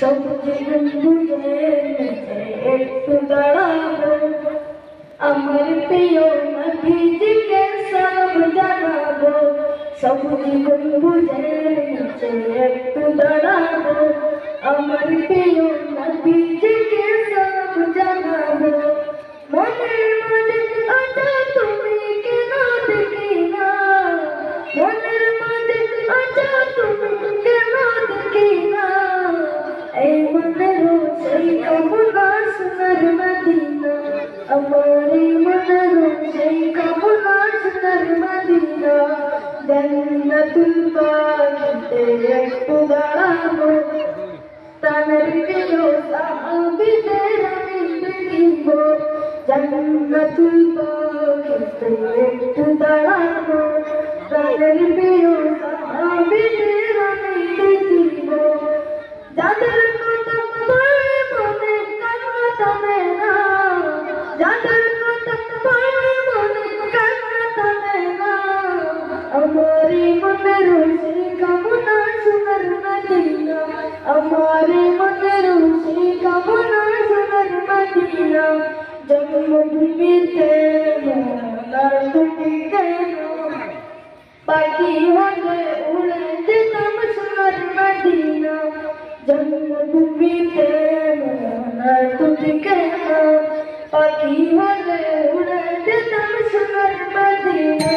সবুজে গম্বুজে একটু দাঁড়াবো আমার প্রিয় নবীজিকে সব জানাবো সবুজে গম্বুজে একটু দাঁড়াবো আমার প্রিয় নবীজিকে সব জানাবো মনের মাঝে আছো তুমি কেন দেখি না মনের মাঝে আছো তুমি কেন দেখি না এই মনের সেই কামনা সোনার মদিনা আমার এই মনের সেই কামনা সোনার মদিনা জান্নাতুল বাগিতে একটু দাঁড়াবো তাদের প্রিয় সাহাবীদের আমি দেখিব জান্নাতুল বাগিতে একটু দাঁড়াবো তাদের প্রিয় সাহাবীদের আমি দেখিব যাদের কথা পড়ে মনে কান্না থামে না যাদের কথা পড়ে মনে কান্না থামে না আমার মনের সেই কামনা সোনার মদিনা আমার মনের সেই কামনা সোনার মদিনা জন্মভূমিতে মনার দুটি কেন পাখি হলে উড়ে যেতাম সোনার মদিনা জন্মভূমিতে মনার দুটি কেন পাখি হলে উড়ে যেতাম সোনার মদিনা